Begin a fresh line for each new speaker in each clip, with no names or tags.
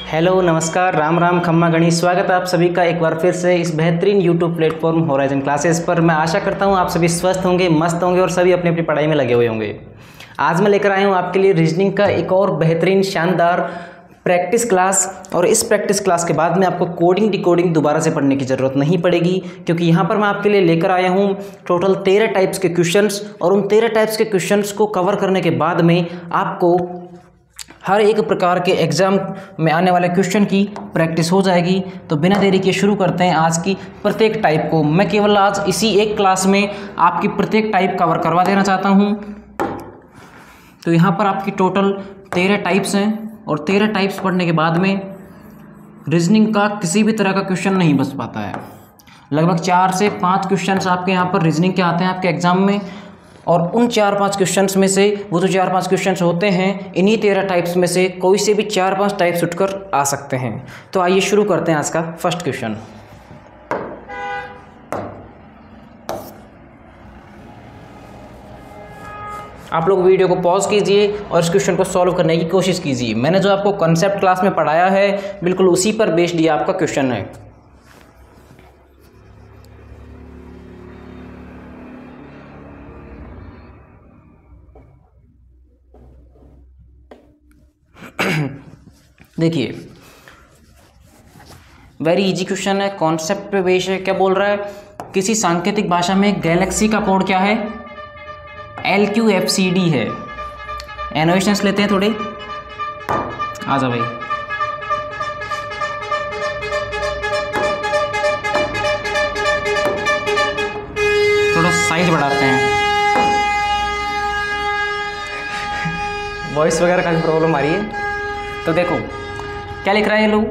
Hello नमस्कार राम राम खम्मा गणित। स्वागत है आप सभी का एक बार फिर से इस बेहतरीन यूट्यूब प्लेटफॉर्म होराइजन क्लासेस पर। मैं आशा करता हूं आप सभी स्वस्थ होंगे, मस्त होंगे और सभी अपनी अपनी पढ़ाई में लगे हुए होंगे। आज मैं लेकर आया हूं आपके लिए रीजनिंग का एक और बेहतरीन शानदार प्रैक्टिस क्लास। और इस प्रैक्टिस क्लास के बाद में आपको कोडिंग डिकोडिंग दोबारा से पढ़ने की ज़रूरत नहीं पड़ेगी, क्योंकि यहाँ पर मैं आपके लिए लेकर आया हूँ टोटल 13 टाइप्स के क्वेश्चंस। और उन 13 टाइप्स के क्वेश्चंस को कवर करने के बाद में आपको हर एक प्रकार के एग्ज़ाम में आने वाले क्वेश्चन की प्रैक्टिस हो जाएगी। तो बिना देरी के शुरू करते हैं आज की प्रत्येक टाइप को। मैं केवल आज इसी एक क्लास में आपकी प्रत्येक टाइप कवर करवा देना चाहता हूं। तो यहाँ पर आपकी टोटल 13 टाइप्स हैं और 13 टाइप्स पढ़ने के बाद में रीजनिंग का किसी भी तरह का क्वेश्चन नहीं बच पाता है। लगभग 4 से 5 क्वेश्चन आपके यहाँ पर रीजनिंग के आते हैं आपके एग्जाम में, और उन 4-5 क्वेश्चंस में से वो जो 4-5 क्वेश्चंस होते हैं, इन्हीं 13 टाइप्स में से कोई से भी 4-5 टाइप्स उठकर आ सकते हैं। तो आइए शुरू करते हैं आज का फर्स्ट क्वेश्चन। आप लोग वीडियो को पॉज कीजिए और इस क्वेश्चन को सॉल्व करने की कोशिश कीजिए। मैंने जो आपको कॉन्सेप्ट क्लास में पढ़ाया है बिल्कुल उसी पर बेस्ड ये आपका क्वेश्चन है। देखिए, वेरी इजी क्वेश्चन है, कॉन्सेप्ट पे बेस है। क्या बोल रहा है? किसी सांकेतिक भाषा में गैलेक्सी का कोड क्या है? LQFCD है। एनोवेशंस लेते हैं थोड़े, आ जा भाई। थोड़ा साइज बढ़ाते हैं, वॉइस वगैरह का भी प्रॉब्लम आ रही है। तो देखो क्या लिख रहा है ये लोग,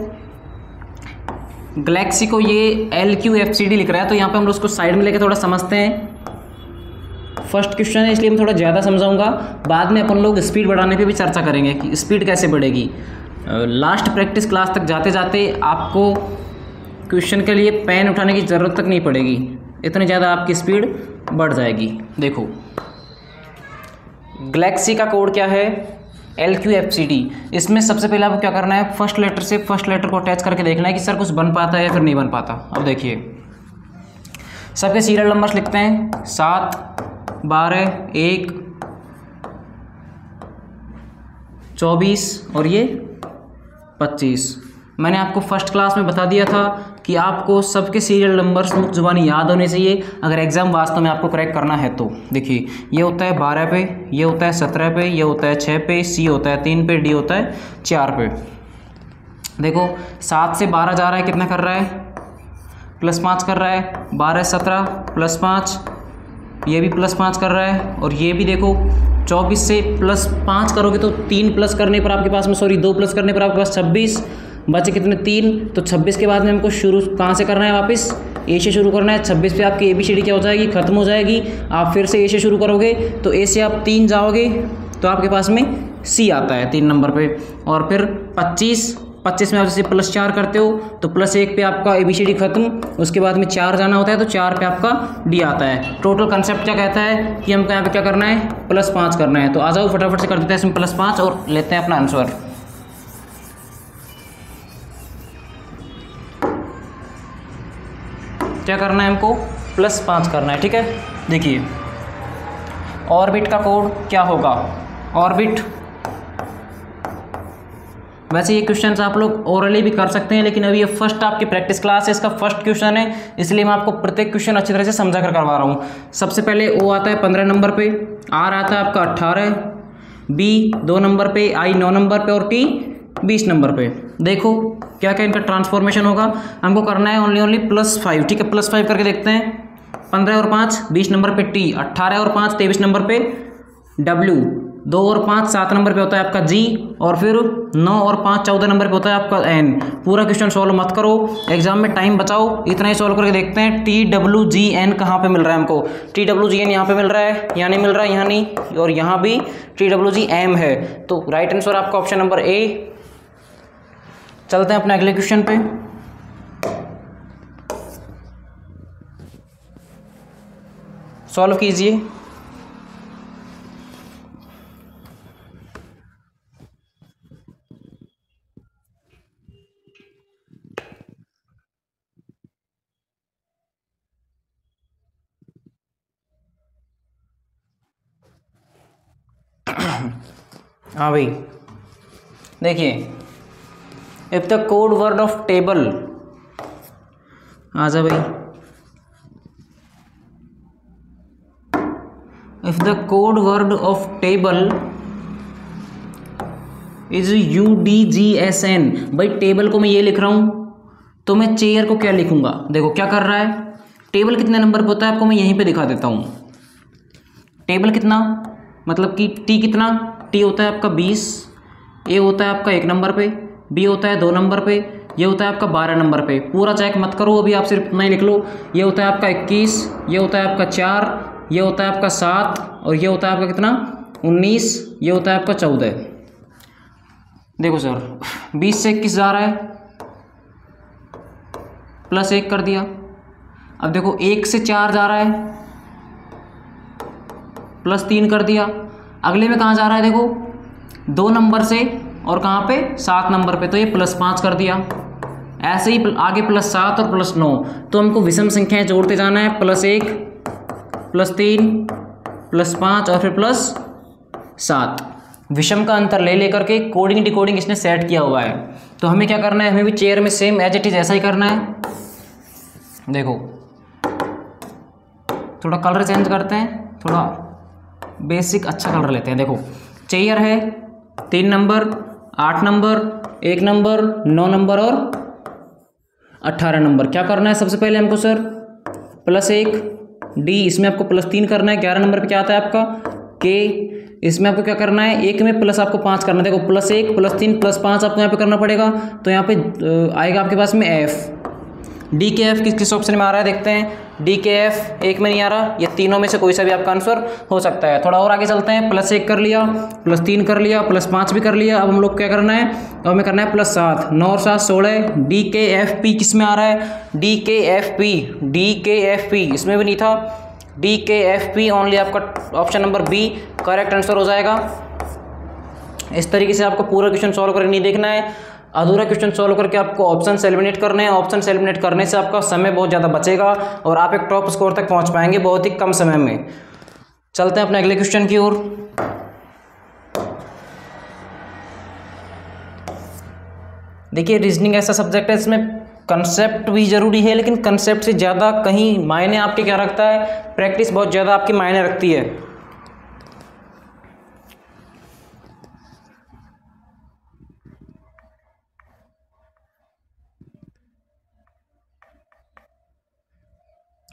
गैलेक्सी को ये LQFCD लिख रहा है। तो यहाँ पे हम लोग उसको साइड में लेके थोड़ा समझते हैं। फर्स्ट क्वेश्चन है इसलिए मैं थोड़ा ज़्यादा समझाऊंगा, बाद में अपन लोग स्पीड बढ़ाने पे भी चर्चा करेंगे कि स्पीड कैसे बढ़ेगी। लास्ट प्रैक्टिस क्लास तक जाते जाते आपको क्वेश्चन के लिए पेन उठाने की ज़रूरत तक नहीं पड़ेगी, इतनी ज़्यादा आपकी स्पीड बढ़ जाएगी। देखो गैलेक्सी का कोड क्या है? LQFCD। इसमें सबसे पहले आपको क्या करना है, फर्स्ट लेटर से फर्स्ट लेटर को अटैच करके देखना है कि सर कुछ बन पाता है या फिर नहीं बन पाता। अब देखिए सबके सीरियल नंबर्स लिखते हैं, 7, 12, 1, 24 और ये 25। मैंने आपको फर्स्ट क्लास में बता दिया था कि आपको सबके सीरियल नंबर्स मुक्त जुबानी याद होने चाहिए अगर एग्जाम वास्तव में आपको क्रैक करना है तो। देखिए ये होता है 12 पे, ये होता है 17 पे, ये होता है 6 पे, C होता है 3 पे, D होता है 4 पे। देखो 7 से 12 जा रहा है, कितना कर रहा है? +5 कर रहा है। 12 17 +5, ये भी +5 कर रहा है। और ये भी देखो 24 से +5 करोगे तो 3 प्लस करने पर आपके पास में 2 प्लस करने पर आपके पास 26 बचे, कितने? 3। तो 26 के बाद में हमको शुरू कहाँ से करना है? वापस A से शुरू करना है। 26 पे आपकी ABCD क्या हो जाएगी? खत्म हो जाएगी। आप फिर से A से शुरू करोगे तो A से आप 3 जाओगे तो आपके पास में C आता है 3 नंबर पे। और फिर 25 में आप जैसे +4 करते हो तो +1 पे आपका ABCD खत्म, उसके बाद में 4 जाना होता है तो 4 पे आपका D आता है। टोटल कंसेप्ट क्या कहता है कि हमको यहाँ पे क्या करना है? +5 करना है। तो आ जाओ फटाफट से कर देते हैं इसमें +5 और लेते हैं अपना आंसर। क्या करना है हमको? +5 करना है, ठीक है। देखिए ऑर्बिट का कोड क्या होगा? ऑर्बिट, वैसे ये क्वेश्चन आप लोग ओरली भी कर सकते हैं, लेकिन अभी ये फर्स्ट आपकी प्रैक्टिस क्लास है, इसका फर्स्ट क्वेश्चन है, इसलिए मैं आपको प्रत्येक क्वेश्चन अच्छी तरह से समझा कर करवा रहा हूँ। सबसे पहले O आता है 15 नंबर पे, R आता है आपका 18, B 2 नंबर पे, I 9 नंबर पे और T 20 नंबर पे। देखो क्या क्या इनका ट्रांसफॉर्मेशन होगा, हमको करना है ओनली +5, ठीक है। +5 करके देखते हैं। 15 और 5 20 नंबर पे T, 18 और 5 23 नंबर पे W, 2 और 5 7 नंबर पे होता है आपका G, और फिर 9 और 5 14 नंबर पे होता है आपका N। पूरा क्वेश्चन सॉल्व मत करो, एग्जाम में टाइम बचाओ, इतना ही सॉल्व करके देखते हैं। TWGN कहाँ पे मिल रहा है हमको? TWGN यहाँ पे मिल रहा है, यहाँ नहीं मिल रहा है, यहाँ नहीं, और यहाँ भी TWGM है। तो राइट आंसर आपका ऑप्शन नंबर A। चलते हैं अपने अगले क्वेश्चन पे। सॉल्व कीजिए। हाँ भाई देखिए, if the code word of table, आ जा भाई, if the code word of table is UDGSN, भाई टेबल को मैं ये लिख रहा हूं तो मैं चेयर को क्या लिखूंगा, देखो क्या कर रहा है, टेबल कितने नंबर पे होता है आपको मैं यहीं पे दिखा देता हूं। टेबल कितना, मतलब कि टी कितना, टी होता है आपका 20, ए होता है आपका 1 नंबर पे, बी होता है 2 नंबर पे, ये होता है आपका 12 नंबर पे। पूरा चेक मत करो अभी, आप सिर्फ इतना ही लिख लो। ये होता है आपका 21, ये होता है आपका 4, ये होता है आपका 7 और ये होता है आपका कितना 19, ये होता है आपका 14। देखो सर 20 से 21 जा रहा है, +1 कर दिया। अब देखो 1 से 4 जा रहा है, +3 कर दिया। अगले में कहाँ जा रहा है, देखो 2 नंबर से और कहाँ पे 7 नंबर पे, तो ये +5 कर दिया। ऐसे ही आगे +7 और +9, तो हमको विषम संख्याएं जोड़ते जाना है, +1, +3, +5 और फिर +7। विषम का अंतर ले लेकर के कोडिंग डिकोडिंग इसने सेट किया हुआ है। तो हमें क्या करना है, हमें भी चेयर में सेम एज इट इज ऐसा ही करना है। देखो थोड़ा कलर चेंज करते हैं, थोड़ा बेसिक अच्छा कलर लेते हैं। देखो चेयर है 3 नंबर, 8 नंबर, 1 नंबर, 9 नंबर और 18 नंबर। क्या करना है सबसे पहले हमको सर, +1 डी, इसमें आपको +3 करना है। 11 नंबर पे क्या आता है आपका के, इसमें आपको क्या करना है, एक में प्लस आपको 5 करना है। देखो +1, +3, +5 आपको यहाँ पे करना पड़ेगा। तो यहाँ पे आएगा आपके पास में एफ। डी के एफ किस ऑप्शन में आ रहा है देखते हैं। डी के एफ एक में नहीं आ रहा, ये तीनों में से कोई सा भी आपका आंसर हो सकता है। थोड़ा और आगे चलते हैं, +1 कर लिया, +3 कर लिया, +5 भी कर लिया। अब हम लोग क्या करना है, अब हमें करना है +7, 9 और 7 16। डी के एफ पी किस में आ रहा है, D K F P, D K F P इसमें भी नहीं था। D K F P only आपका option number B correct answer हो जाएगा। इस तरीके से आपको पूरा क्वेश्चन सॉल्व करके नहीं देखना है, अधूरा क्वेश्चन सॉल्व करके आपको ऑप्शन से एलिमिनेट करने हैं। ऑप्शन से एलिमिनेट करने से आपका समय बहुत ज़्यादा बचेगा और आप एक टॉप स्कोर तक पहुंच पाएंगे बहुत ही कम समय में। चलते हैं अपने अगले क्वेश्चन की ओर। देखिए रीजनिंग ऐसा सब्जेक्ट है, इसमें कंसेप्ट भी जरूरी है, लेकिन कंसेप्ट से ज़्यादा कहीं मायने आपके क्या रखता है, प्रैक्टिस बहुत ज़्यादा आपकी मायने रखती है।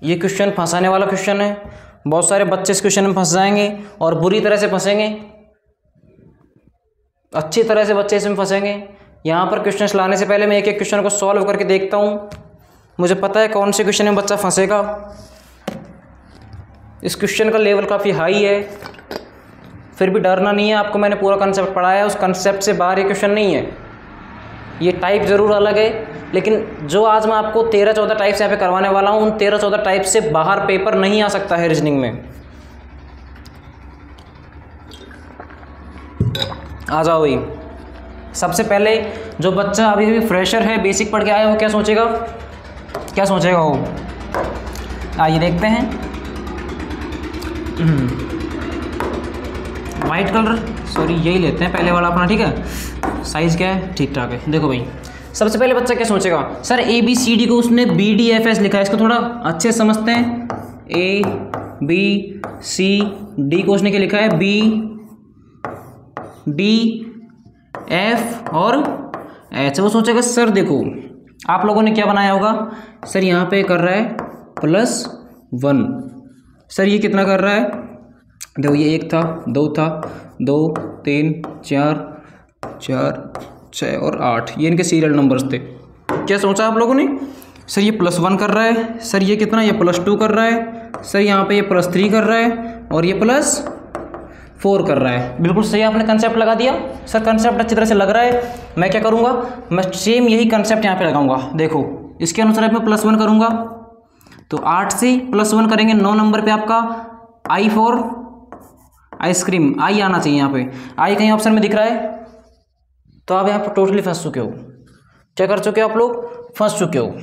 ये क्वेश्चन फंसाने वाला क्वेश्चन है, बहुत सारे बच्चे इस क्वेश्चन में फंस जाएंगे और बुरी तरह से फंसेंगे, अच्छी तरह से बच्चे इसमें फंसेंगे। यहाँ पर क्वेश्चन लाने से पहले मैं एक एक क्वेश्चन को सॉल्व करके देखता हूँ, मुझे पता है कौन से क्वेश्चन में बच्चा फंसेगा। इस क्वेश्चन का लेवल काफ़ी हाई है, फिर भी डरना नहीं है, आपको मैंने पूरा कंसेप्ट पढ़ाया है, उस कंसेप्ट से बाहर ये क्वेश्चन नहीं है। ये टाइप ज़रूर अलग है, लेकिन जो आज मैं आपको 13-14 टाइप्स यहाँ पे करवाने वाला हूँ, उन 13-14 टाइप से बाहर पेपर नहीं आ सकता है रीजनिंग में। आ जाओ भाई। सबसे पहले जो बच्चा अभी अभी फ्रेशर है, बेसिक पढ़ के आया, वो क्या सोचेगा, क्या सोचेगा वो, आइए देखते हैं। वाइट कलर, सॉरी यही लेते हैं पहले वाला अपना, ठीक है। साइज़ क्या है, ठीक ठाक है। देखो भाई सबसे पहले बच्चा क्या सोचेगा, सर ABCD को उसने BDFS लिखा है, इसको थोड़ा अच्छे से समझते हैं। ABCD को उसने क्या लिखा है, BDF और H। वो सोचेगा सर देखो आप लोगों ने क्या बनाया होगा, सर यहाँ पे कर रहा है +1, सर ये कितना कर रहा है, देखो ये 1 था, 2 था, 2 3 4 4 6 और 8, ये इनके सीरियल नंबर्स थे। क्या सोचा आप लोगों ने, सर ये +1 कर रहा है, सर ये कितना, ये +2 कर रहा है, सर यहाँ पे ये +3 कर रहा है और ये +4 कर रहा है। बिल्कुल सही आपने कंसेप्ट लगा दिया। सर कंसेप्ट अच्छी तरह से लग रहा है, मैं क्या करूँगा, मैं सेम यही कंसेप्ट यहाँ पे लगाऊंगा। देखो इसके अनुसार मैं +1 करूँगा, तो 8 से +1 करेंगे। 9 नंबर पर आपका I फॉर आइसक्रीम, आई आना चाहिए यहाँ पे, आई कहीं ऑप्शन में दिख रहा है, तो आप यहाँ पर टोटली फंस चुके हो। क्या कर चुके हो आप लोग, फंस चुके हो।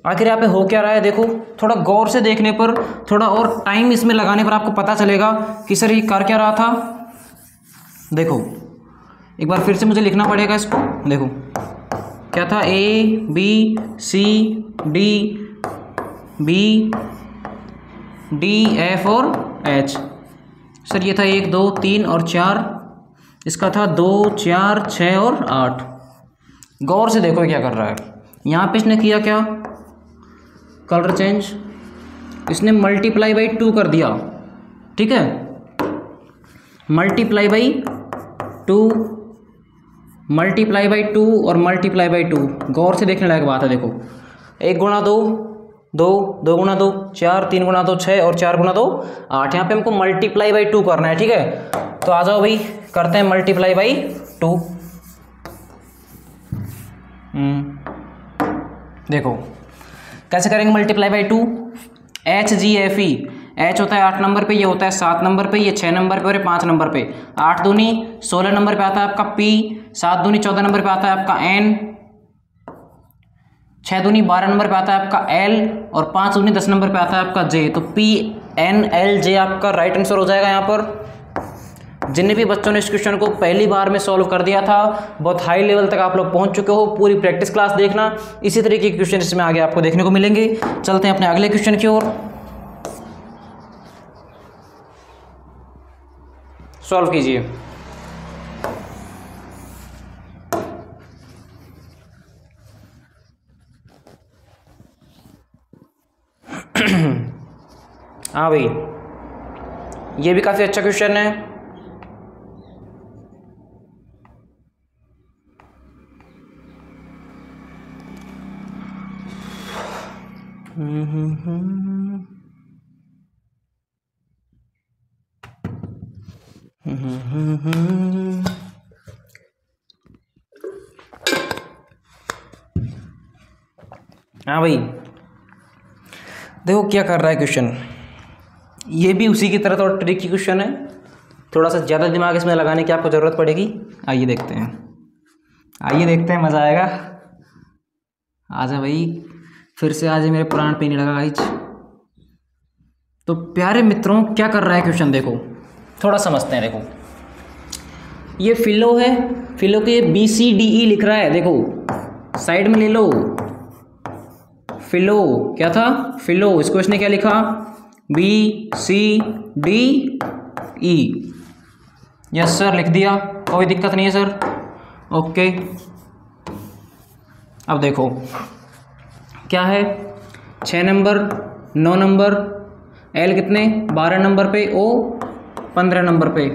आखिर यहाँ पे हो क्या रहा है, देखो थोड़ा गौर से देखने पर, थोड़ा और टाइम इसमें लगाने पर आपको पता चलेगा कि सर ये कर क्या रहा था। देखो एक बार फिर से मुझे लिखना पड़ेगा इसको। देखो क्या था, A B C D, B D F और एच। सर ये था 1 2 3 और 4, इसका था 2 4 6 और 8। गौर से देखो क्या कर रहा है यहाँ पे। इसने किया क्या, कलर चेंज, इसने मल्टीप्लाई बाई 2 कर दिया। ठीक है, मल्टीप्लाई बाई 2, मल्टीप्लाई बाई 2 और मल्टीप्लाई बाई 2। गौर से देखने लायक बात है। देखो 1 गुणा 2 2, 2 गुणा 2 4, 3 गुणा 2 6 और 4 गुणा 2 8। यहाँ पे हमको मल्टीप्लाई बाई 2 करना है। ठीक है, तो आ जाओ भाई करते हैं मल्टीप्लाई बाई 2। देखो कैसे करेंगे multiply by 2। H G F E, H होता है 8 नंबर पे, ये होता है 7 नंबर पे, ये 6 नंबर पे और ये 5 नंबर पे। 8 दूनी 16 नंबर पे आता है आपका पी, 7 दूनी 14 नंबर पे आता है आपका एन, 6 दूनी 12 नंबर पे आता है आपका एल और 5 दूनी 10 नंबर पे आता है आपका जे। तो पी एन एल जे आपका राइट आंसर हो जाएगा। यहाँ पर जिन भी बच्चों ने इस क्वेश्चन को पहली बार में सॉल्व कर दिया था, बहुत हाई लेवल तक आप लोग पहुंच चुके हो। पूरी प्रैक्टिस क्लास देखना, इसी तरीके के क्वेश्चन इसमें आगे आपको देखने को मिलेंगे। चलते हैं अपने अगले क्वेश्चन की ओर, सॉल्व कीजिए। हाँ भाई ये भी काफी अच्छा क्वेश्चन है। हाँ भाई देखो क्या कर रहा है क्वेश्चन, ये भी उसी की तरह थोड़ा ट्रिकी क्वेश्चन है। थोड़ा सा ज़्यादा दिमाग इसमें लगाने की आपको ज़रूरत पड़ेगी। आइए देखते हैं, आइए देखते हैं, मज़ा आएगा। आजा भाई फिर से आज मेरे प्राण पे नहीं लगा गाइज। तो प्यारे मित्रों क्या कर रहा है क्वेश्चन, देखो थोड़ा समझते हैं। देखो ये फिलो है, फिलो के बी सी डी ई लिख रहा है। देखो साइड में ले लो, फिलो क्या था, फिलो, इसको इसने क्या लिखा, B C D E. Yes sir लिख दिया, कोई दिक्कत नहीं है सर। ओके अब देखो क्या है, 6 नंबर 9 नंबर, एल कितने 12 नंबर पे, ओ 15 नंबर पे।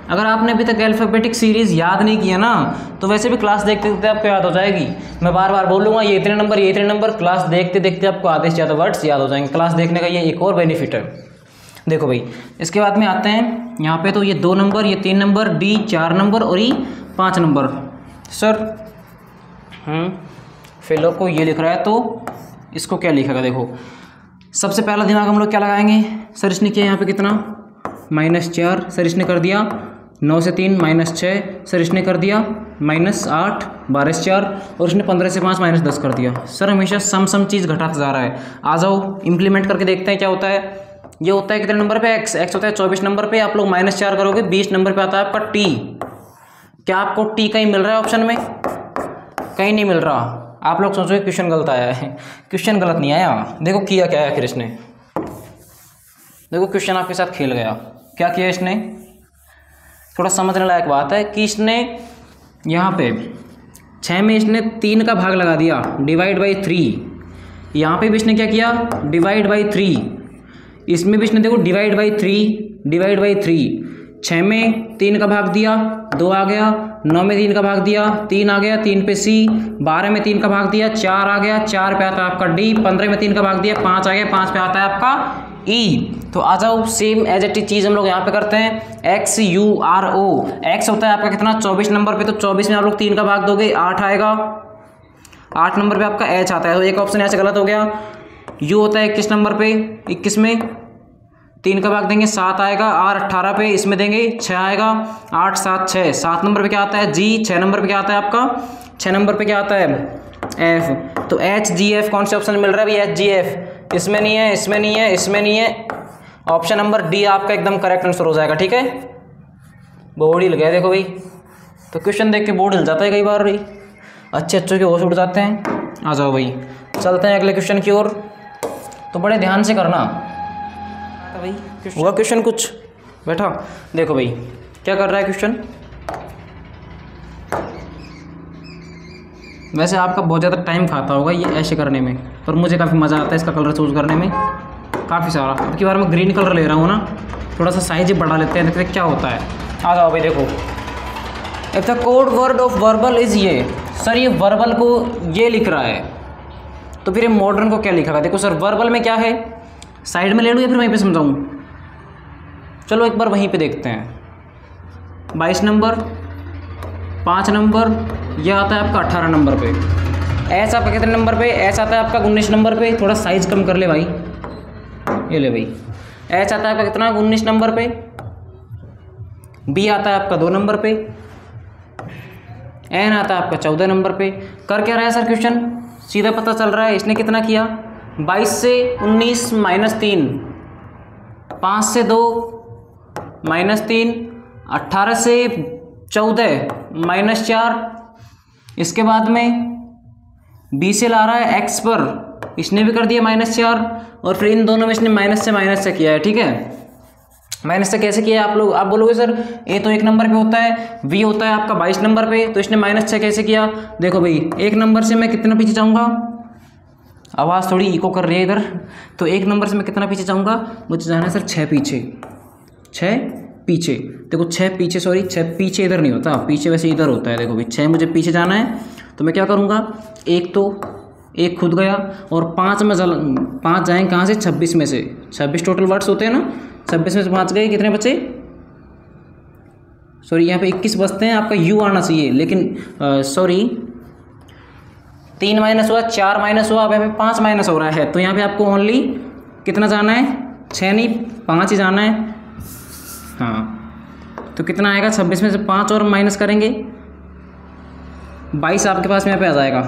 अगर आपने अभी तक अल्फ़ाबेटिक सीरीज़ याद नहीं किया ना, तो वैसे भी क्लास देखते देखते आपको याद हो जाएगी। मैं बार बार बोलूँगा ये इतने नंबर, ये इतने नंबर, क्लास देखते देखते आपको आधे से ज़्यादा वर्ड्स याद हो जाएंगे। क्लास देखने का ये एक और बेनिफिट है। देखो भाई इसके बाद में आते हैं यहाँ पे, तो ये 2 नंबर, ये 3 नंबर, डी 4 नंबर और ई 5 नंबर। सर फिलो को ये लिख रहा है, तो इसको क्या लिखेगा। देखो सबसे पहला दिमाग हम लोग क्या लगाएंगे, सर इसने किया यहाँ पे कितना -4, सर इसने कर दिया 9 से 3 -6, सर इसने कर दिया -8, 12 से 4 और इसने 15 से 5 -10 कर दिया। सर हमेशा सम चीज़ घटाता जा रहा है। आ जाओ इम्प्लीमेंट करके देखते हैं क्या होता है। ये होता है कितने नंबर पे, एक्स होता है 24 नंबर पे, आप लोग -4 करोगे 20 नंबर पे आता है आपका टी। क्या आपको टी कहीं मिल रहा है ऑप्शन में, कहीं नहीं मिल रहा। आप लोग सोचोगे क्वेश्चन गलत आया है, क्वेश्चन गलत नहीं आया। देखो किया क्या है फिर इसने, देखो क्वेश्चन आपके साथ खेल गया। क्या किया इसने, थोड़ा समझने लायक बात है कि इसने यहाँ पे 6 में इसने 3 का भाग लगा दिया, डिवाइड बाई 3। यहाँ पे भी इसने क्या किया, डिवाइड बाई 3। इसमें भी इसने देखो डिवाइड बाई 3, डिवाइड बाई 3। 6 में 3 का भाग दिया, 2 आ गया। 9 में 3 का भाग दिया, 3 आ गया, 3 पे सी। 12 में 3 का भाग दिया, 4 आ गया, 4 पे आता है आपका डी। 15 में 3 का भाग दिया, 5 आ गया, 5 पे आता है आपका ई। तो आ जाओ सेम एज इट चीज़ हम लोग यहाँ पे करते हैं। X U R O, X होता है आपका कितना 24 नंबर पे, तो 24 में आप लोग 3 का भाग दोगे 8 आएगा। 8 नंबर पे आपका एच आता है, तो एक ऑप्शन ऐसे गलत हो गया। यू होता है 21 नंबर पे, 21 में 3 का भाग देंगे 7 आएगा। आर 18 पे, इसमें देंगे 6 आएगा। 8 7 6, 7 नंबर पे क्या आता है जी। 6 नंबर पे क्या आता है आपका, 6 नंबर पे क्या आता है एफ। तो एच जी एफ कौन से ऑप्शन मिल रहा है भाई, एच जी एफ। इसमें नहीं है, इसमें नहीं है, इसमें नहीं है। ऑप्शन नंबर डी आपका एकदम करेक्ट आंसर हो जाएगा। ठीक है बोर्ड हिल गया देखो भाई। तो क्वेश्चन देख के बोर्ड हिल जाता है कई बार भाई, अच्छे अच्छे के होश उड़ जाते हैं। आ जाओ भाई, चलते हैं अगले क्वेश्चन की ओर। तो बड़े ध्यान से करना भाई, हुआ क्वेश्चन कुछ बैठा। देखो भाई क्या कर रहा है क्वेश्चन। वैसे आपका बहुत ज़्यादा टाइम खाता होगा ये ऐसे करने में, पर मुझे काफ़ी मज़ा आता है इसका कलर चूज करने में काफ़ी सारा। अब की बार मैं ग्रीन कलर ले रहा हूँ ना, थोड़ा सा साइज बढ़ा लेते हैं, देखते हैं क्या होता है। आ जाओ भाई देखो, if the code word of verbal is ये। सर ये वर्बल को ये लिख रहा है, तो फिर ये मॉडर्न को क्या लिखा? देखो सर वर्बल में क्या है, साइड में ले लूँ या फिर वहीं पे समझाऊँ? चलो एक बार वहीं पे देखते हैं। 22 नंबर, 5 नंबर, यह आता है आपका 18 नंबर पे। एस आपका कितने नंबर पे? एस आता है आपका 19 नंबर पे। थोड़ा साइज कम कर ले भाई, ये ले भाई। एच आता है आपका कितना? 19 नंबर पे। बी आता है आपका 2 नंबर पे। एन आता है आपका 14 नंबर पे। कर क्या रहा है सर क्वेश्चन? सीधा पता चल रहा है इसने कितना किया। 22 से 19 माइनस 3, 5 से 2 माइनस 3, 18 से 14 माइनस 4। इसके बाद में बी से ला रहा है एक्स पर, इसने भी कर दिया -4, और फिर इन दोनों में इसने माइनस से किया है। ठीक है, माइनस से कैसे किया है आप लोग? आप बोलोगे सर ए तो 1 नंबर पे होता है, वी होता है आपका 22 नंबर पे, तो इसने -6 कैसे किया? देखो भाई 1 नंबर से मैं कितना पीछे जाऊँगा, आवाज़ थोड़ी इको कर रही है इधर। तो 1 नंबर से मैं कितना पीछे जाऊँगा? मुझे जाना है सर 6 पीछे, 6 पीछे। देखो 6 पीछे, सॉरी 6 पीछे इधर नहीं होता, पीछे वैसे इधर होता है। देखो भाई 6 मुझे पीछे जाना है, तो मैं क्या करूँगा? एक खुद गया, और 5 जाएंगे कहाँ से? 26 में से। 26 टोटल वर्ड्स होते हैं ना, 26 में से 5 गए, कितने बचे? सॉरी यहाँ पे 21 बचते हैं, आपका यू आना चाहिए, लेकिन सॉरी 3 माइनस हुआ, 4 माइनस हुआ, अब यहाँ पे 5 माइनस हो रहा है। तो यहाँ पे आपको ओनली कितना जाना है? 6 नहीं 5 ही जाना है। हाँ, तो कितना आएगा? 26 में से 5 और माइनस करेंगे, 22 आपके पास में यहाँ पे आ जाएगा।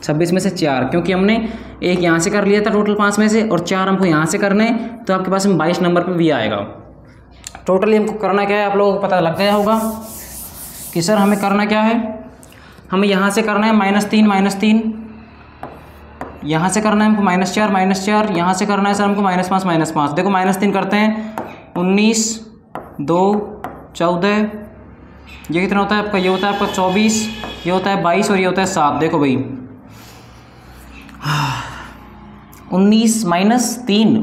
26 में से 4, क्योंकि हमने एक यहाँ से कर लिया था टोटल 5 में से, और 4 हमको यहाँ से करने हैं, तो आपके पास में 22 नंबर पे भी आएगा। टोटली हमको करना क्या है आप लोगों को पता लग गया होगा कि सर हमें करना क्या है। हमें यहाँ से करना है -3, यहाँ से करना है हमको -4, यहाँ से करना है सर हमको -5। देखो -3 करते हैं, 19, 2, 14, ये कितना होता है आपका? ये होता है आपका 24, ये होता है 22, और ये होता है 7। देखो भाई 19 माइनस 3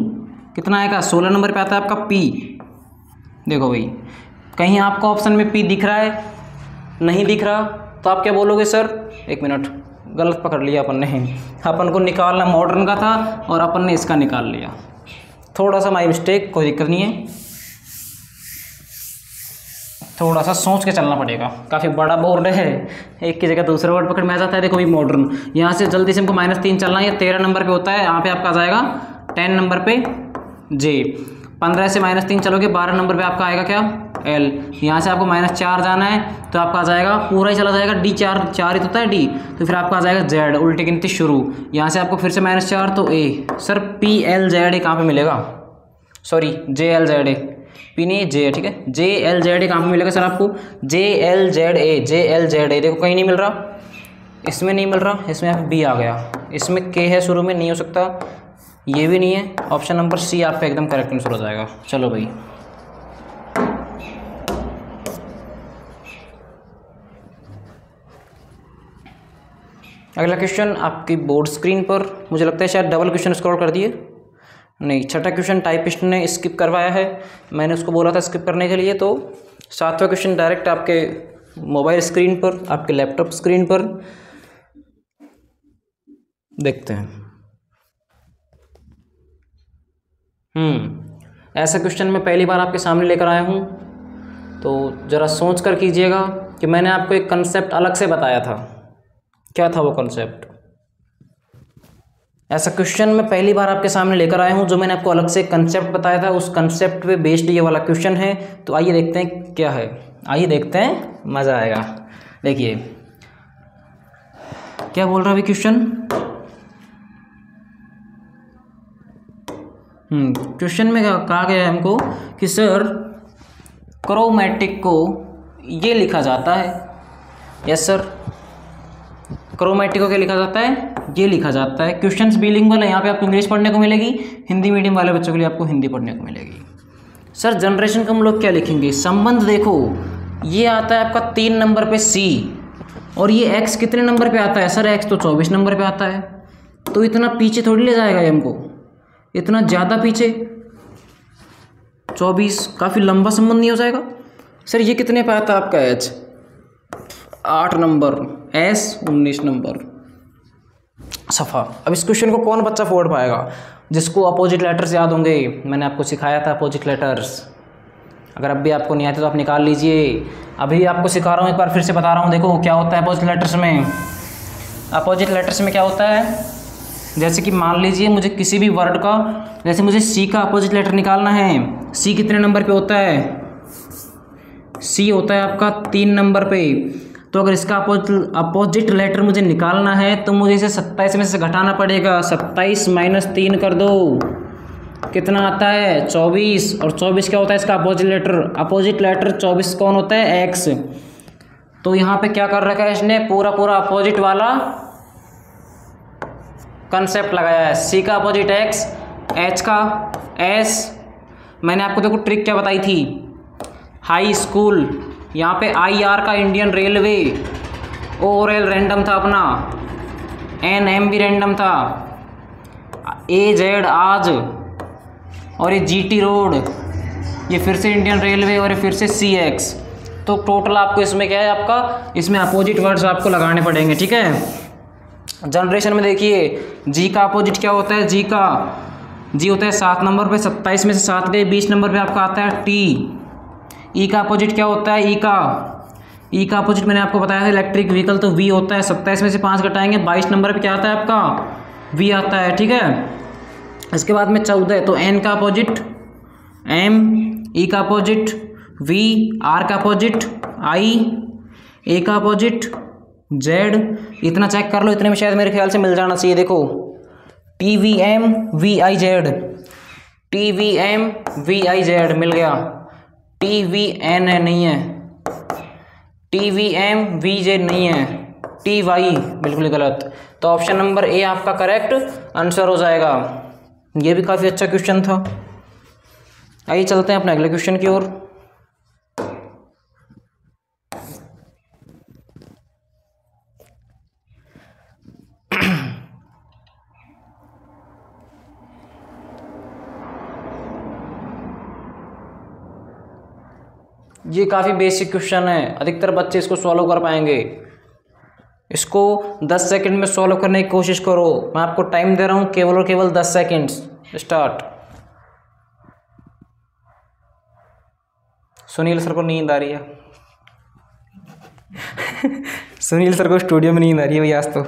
कितना आएगा? 16 नंबर पे आता है आपका पी। देखो भाई कहीं आपको ऑप्शन में पी दिख रहा है? नहीं दिख रहा, तो आप क्या बोलोगे? सर 1 मिनट, गलत पकड़ लिया अपन ने। अपन को निकालना मॉडर्न का था और अपन ने इसका निकाल लिया। थोड़ा सा माई मिस्टेक, कोई दिक्कत नहीं है, थोड़ा सा सोच के चलना पड़ेगा। काफ़ी बड़ा बोर्ड है, एक की जगह दूसरा वर्ड पकड़ में आ जाता है। देखो भाई मॉडर्न, यहाँ से जल्दी से हमको -3 चलना है। ये 13 नंबर पे होता है, यहाँ पे आपका आ जाएगा 10 नंबर पे जे। 15 से -3 चलोगे, 12 नंबर पे आपका आएगा क्या? एल। यहाँ से आपको -4 जाना है, तो आपका आ जाएगा पूरा ही चला जाएगा डी। 4 ही तो होता है डी, तो फिर आपका आ जाएगा जेड, उल्टी गिनती शुरू। यहाँ से आपको फिर से -4, तो ए। सर PLZ कहाँ पर मिलेगा? सॉरी JLZA, पी नहीं जे, ठीक है। JLZA कहाँ पे मिलेगा सर आपको? JLZA। देखो कहीं नहीं मिल रहा, इसमें नहीं मिल रहा, इसमें यहाँ पे बी आ गया, इसमें के है शुरू में, नहीं हो सकता, ये भी नहीं है। ऑप्शन नंबर सी आपका एकदम करेक्ट आंसर हो जाएगा। चलो भाई अगला क्वेश्चन आपकी बोर्ड स्क्रीन पर, मुझे लगता है शायद डबल क्वेश्चन स्क्रॉल कर दिए, नहीं, छठा क्वेश्चन टाइपिस्ट ने स्किप करवाया है, मैंने उसको बोला था स्किप करने के लिए। तो 7वां क्वेश्चन डायरेक्ट आपके मोबाइल स्क्रीन पर, आपके लैपटॉप स्क्रीन पर देखते हैं। ऐसा क्वेश्चन मैं पहली बार आपके सामने लेकर आया हूँ, तो ज़रा सोच कर कीजिएगा कि मैंने आपको एक कंसेप्ट अलग से बताया था, क्या था वो कंसेप्ट। ऐसा क्वेश्चन मैं पहली बार आपके सामने लेकर आया हूँ, जो मैंने आपको अलग से कंसेप्ट बताया था, उस कंसेप्ट पे बेस्ड ये वाला क्वेश्चन है। तो आइए देखते हैं क्या है, आइए देखते हैं, मज़ा आएगा। देखिए क्या बोल रहा है अभी क्वेश्चन। क्वेश्चन में कहा गया है हमको कि सर क्रोमैटिक को ये लिखा जाता है। यस सर, क्रोमैटिक को क्या लिखा जाता है, ये लिखा जाता है। क्वेश्चंस बिलिंगुअल है, यहाँ पे आपको इंग्लिश पढ़ने को मिलेगी, हिंदी मीडियम वाले बच्चों के लिए आपको हिंदी पढ़ने को मिलेगी। सर जनरेशन का हम लोग क्या लिखेंगे, संबंध देखो ये आता है आपका 3 नंबर पे C, और ये x कितने नंबर पे आता है सर, x तो 24 नंबर पे आता है, तो इतना पीछे थोड़ी ले जाएगा ये हमको, इतना ज़्यादा पीछे 24, काफ़ी लंबा संबंध नहीं हो जाएगा। सर ये कितने पे आता है आपका h 8 नंबर, s 19 नंबर सफ़ा। अब इस क्वेश्चन को कौन बच्चा फोड़ पाएगा, जिसको अपोजिट लेटर्स याद होंगे, मैंने आपको सिखाया था अपोजिट लेटर्स। अगर अब भी आपको नहीं आते तो आप निकाल लीजिए, अभी आपको सिखा रहा हूँ, एक बार फिर से बता रहा हूँ। देखो क्या होता है अपोजिट लेटर्स में, अपोजिट लेटर्स में क्या होता है, जैसे कि मान लीजिए मुझे किसी भी वर्ड का, जैसे मुझे C का अपोजिट लेटर निकालना है, C कितने नंबर पे होता है, C होता है आपका 3 नंबर पे। तो अगर इसका अपोजिट लेटर मुझे निकालना है तो मुझे इसे 27 में से घटाना पड़ेगा। 27 - 3 कर दो, कितना आता है 24, और 24 क्या होता है इसका अपोजिट लेटर, अपोजिट लेटर 24 कौन होता है, x। तो यहाँ पे क्या कर रखा है इसने, पूरा अपोजिट वाला कंसेप्ट लगाया है। C का अपोजिट x, h का s। मैंने आपको देखो ट्रिक क्या बताई थी, हाई स्कूल, यहाँ पे IR का इंडियन रेलवे, ORL रैंडम था अपना, NM भी रैंडम था, AZ आज, और ये GT रोड, ये फिर से इंडियन रेलवे, और ये फिर से CX। तो टोटल आपको इसमें क्या है, आपका इसमें अपोजिट वर्ड्स आपको लगाने पड़ेंगे, ठीक है। जनरेशन में देखिए G का अपोजिट क्या होता है, G होता है 7 नंबर पे, 27 में से 7 गए, 20 नंबर पे आपका आता है T। E का अपोजिट क्या होता है, E का अपोजिट मैंने आपको बताया था इलेक्ट्रिक व्हीकल, तो V होता है, 27 में से 5 घटाएंगे, 22 नंबर पे क्या आता है आपका, V आता है, ठीक है। इसके बाद में 14, तो N का अपोजिट M, E का अपोजिट V, R का अपोजिट I, A का अपोजिट Z। इतना चेक कर लो, इतने में शायद मेरे ख्याल से मिल जाना चाहिए। देखो TVM VIZ, TVM VIZ मिल गया, TVN है नहीं है, TVM VZ नहीं है, TY बिल्कुल गलत। तो ऑप्शन नंबर A आपका करेक्ट आंसर हो जाएगा। ये भी काफ़ी अच्छा क्वेश्चन था। आइए चलते हैं अपने अगले क्वेश्चन की ओर। ये काफ़ी बेसिक क्वेश्चन है, अधिकतर बच्चे इसको सॉल्व कर पाएंगे। इसको 10 सेकंड में सॉल्व करने की कोशिश करो। मैं आपको टाइम दे रहा हूँ केवल और केवल 10 सेकंड्स। स्टार्ट। सुनील सर को नींद आ रही है सुनील सर को स्टूडियो में नींद आ रही है भाई, आज तो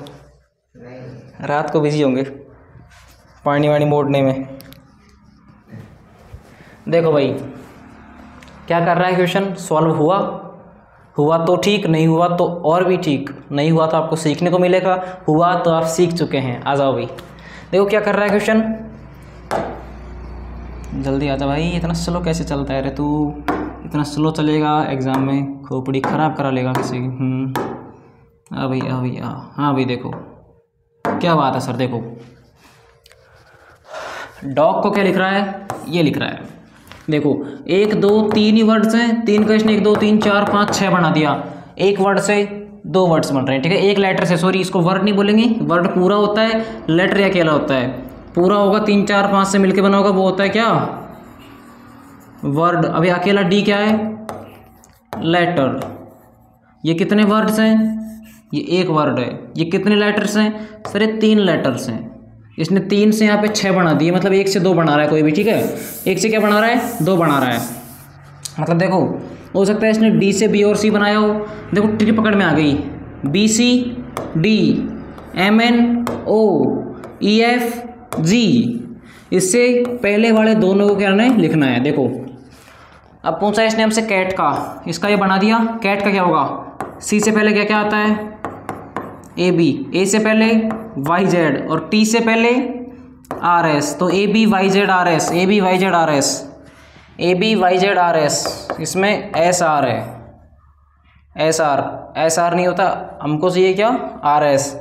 रात को बिजी होंगे पानी वानी मोड़ने में। देखो भाई क्या कर रहा है क्वेश्चन, सॉल्व हुआ तो ठीक, नहीं हुआ तो और भी ठीक, नहीं हुआ तो आपको सीखने को मिलेगा, हुआ तो आप सीख चुके हैं। आ जाओ भाई, देखो क्या कर रहा है क्वेश्चन, जल्दी आ जा भाई। इतना स्लो कैसे चलता है रे तू, इतना स्लो चलेगा एग्ज़ाम में खोपड़ी ख़राब करा लेगा किसी की। हाँ भैया हाँ भाई, देखो क्या बात है सर। देखो डॉग को क्या लिख रहा है, ये लिख रहा है। देखो 1 2 3 ही वर्ड्स हैं, 3 का इसने 1 2 3 4 5 6 बना दिया। एक वर्ड से 2 वर्ड्स बन रहे हैं, ठीक है। एक लेटर से, सॉरी इसको वर्ड नहीं बोलेंगे, वर्ड पूरा होता है, लेटर अकेला होता है। पूरा होगा 3 4 5 से मिलके बना होगा, वो होता है क्या, वर्ड। अभी अकेला डी क्या है, लेटर। ये कितने वर्ड्स हैं, ये एक वर्ड है। ये कितने लेटर्स हैं सर, ये 3 लेटर्स हैं। इसने 3 से यहाँ पे 6 बना दिए, मतलब 1 से 2 बना रहा है कोई भी, ठीक है। 1 से क्या बना रहा है, 2 बना रहा है। मतलब देखो हो सकता है इसने डी से बी और सी बनाया हो। देखो ट्री पकड़ में आ गई, B C D M N O E F G. इससे पहले वाले दोनों को क्या लिखना है। देखो अब पूछा इसने हमसे कैट का, इसका ये बना दिया। कैट का क्या होगा, सी से पहले क्या क्या आता है, ए बी, ए से पहले वाई जेड और टी से पहले आर एस। तो A B Y Z R S, A B Y Z R S, A B Y Z R S. इसमें एस आर है, एस आर नहीं होता, हमको चाहिए क्या, R S,